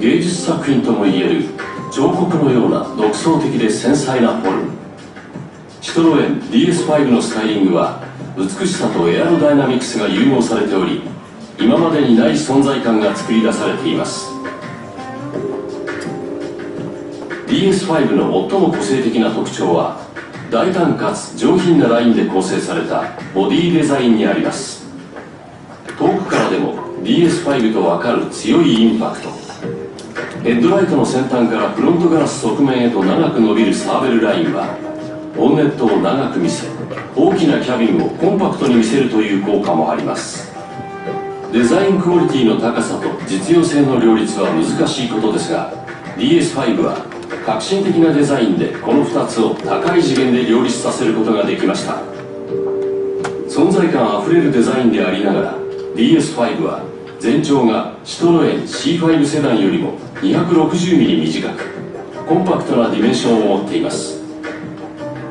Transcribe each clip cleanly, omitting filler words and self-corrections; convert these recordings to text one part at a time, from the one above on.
芸術作品ともいえる彫刻のような独創的で繊細なフォルム。シトロエン DS5 のスタイリングは美しさとエアロダイナミクスが融合されており、今までにない存在感が作り出されています。 DS5 の最も個性的な特徴は大胆かつ上品なラインで構成されたボディデザインにあります。遠くからでも DS5 と分かる強いインパクト。ヘッドライトの先端からフロントガラス側面へと長く伸びるサーベルラインはボンネットを長く見せ、大きなキャビンをコンパクトに見せるという効果もあります。デザインクオリティの高さと実用性の両立は難しいことですが、 DS5 は革新的なデザインでこの2つを高い次元で両立させることができました。存在感あふれるデザインでありながら DS5 は全長がシトロエン C5 セダンよりも 260mm 短く、コンパクトなディメンションを持っています。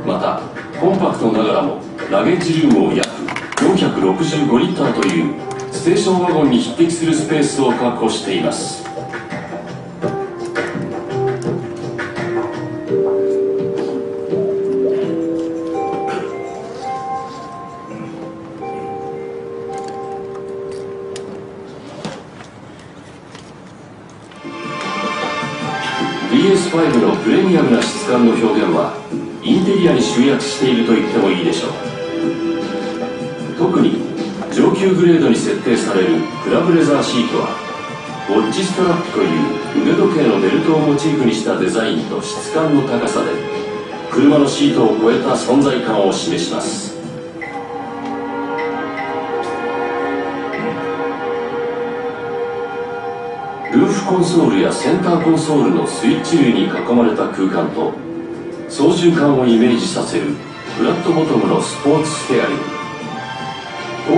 またコンパクトながらもラゲッジルームを約465リッターというステーションワゴンに匹敵するスペースを確保しています。DS5 のプレミアムな質感の表現はインテリアに集約していると言ってもいいでしょう。特に上級グレードに設定されるクラブレザーシートはウォッチストラップという腕時計のベルトをモチーフにしたデザインと質感の高さで車のシートを超えた存在感を示します。ルーフコンソールやセンターコンソールのスイッチ類に囲まれた空間と操縦桿をイメージさせるフラットボトムのスポーツステアリング、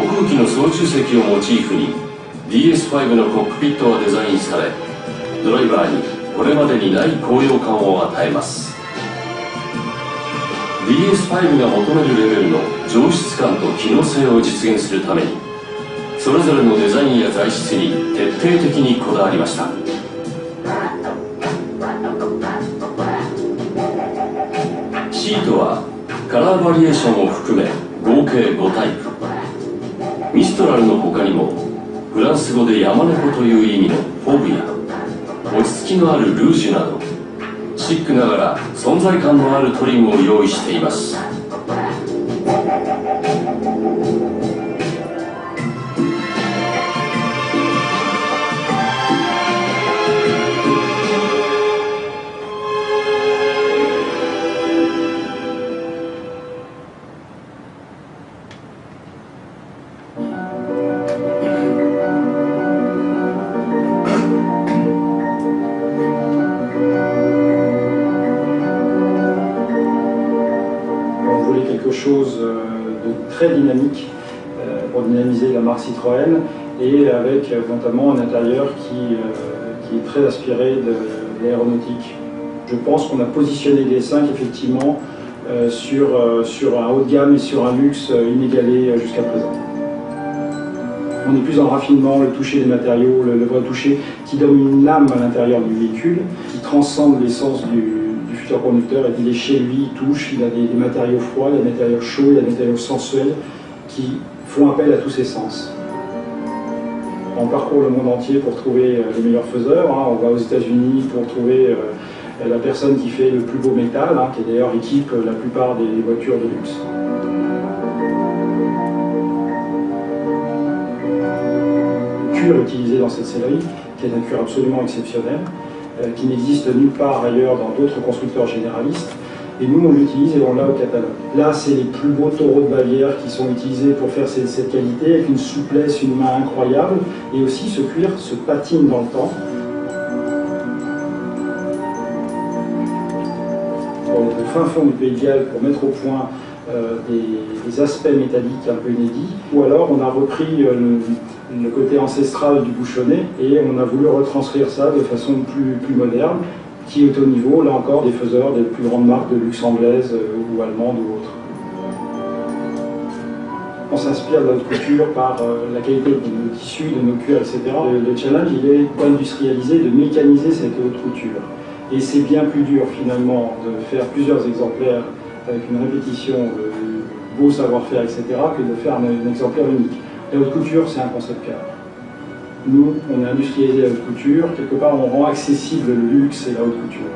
航空機の操縦席をモチーフに DS5 のコックピットはデザインされ、ドライバーにこれまでにない高揚感を与えます。 DS5 が求めるレベルの上質感と機能性を実現するためにそれぞれのデザインや材質に徹底的にこだわりました。シートはカラーバリエーションを含め合計5タイプ。ミストラルの他にもフランス語で山猫という意味のフォブや落ち着きのあるルージュなどシックながら存在感のあるトリムを用意しています。Chose de très dynamique pour dynamiser la marque Citroën et avec notamment un intérieur qui est très aspiré de l'aéronautique. Je pense qu'on a positionné DS5 effectivement sur un haut de gamme et sur un luxe inégalé jusqu'à présent. On est plus dans le raffinement, le toucher des matériaux, le vrai toucher qui donne une âme à l'intérieur du véhicule, qui transcende l'essence du futur conducteur, et il est chez lui, il touche, il a des matériaux froids, il a des matériaux chauds, il a des matériaux sensuels qui font appel à tous ses sens. On parcourt le monde entier pour trouver les meilleurs faiseurs, hein. On va aux États-Unis pour trouver la personne qui fait le plus beau métal, hein, qui d'ailleurs équipe la plupart des voitures de luxe. Le cuir utilisé dans cette sellerie, qui est un cuir absolument exceptionnel, qui n'existe nulle part ailleurs dans d'autres constructeurs généralistes, et nous on l'utilise et on l'a au catalogue. Là c'est les plus beaux taureaux de Bavière qui sont utilisés pour faire cette qualité, avec une souplesse, une main incroyable, et aussi ce cuir se patine dans le temps. Au fin fond du Pays de Galles pour mettre au point des aspects métalliques un peu inédits, ou alors on a repris le côté ancestral du bouchonnet et on a voulu retranscrire ça de façon plus moderne, qui est au niveau, là encore, des faiseurs des plus grandes marques de luxe anglaises ou allemandes ou autres. on s'inspire de la haute couture par la qualité de nos tissus, de nos cuirs, etc. Le challenge, il est d'industrialiser, de mécaniser cette haute couture. Et c'est bien plus dur finalement de faire plusieurs exemplaires avec une répétition, beau savoir-faire, etc., que de faire un exemplaire unique. La haute couture, c'est un concept car. Nous, on a industrialisé la haute couture, quelque part on rend accessible le luxe et la haute couture.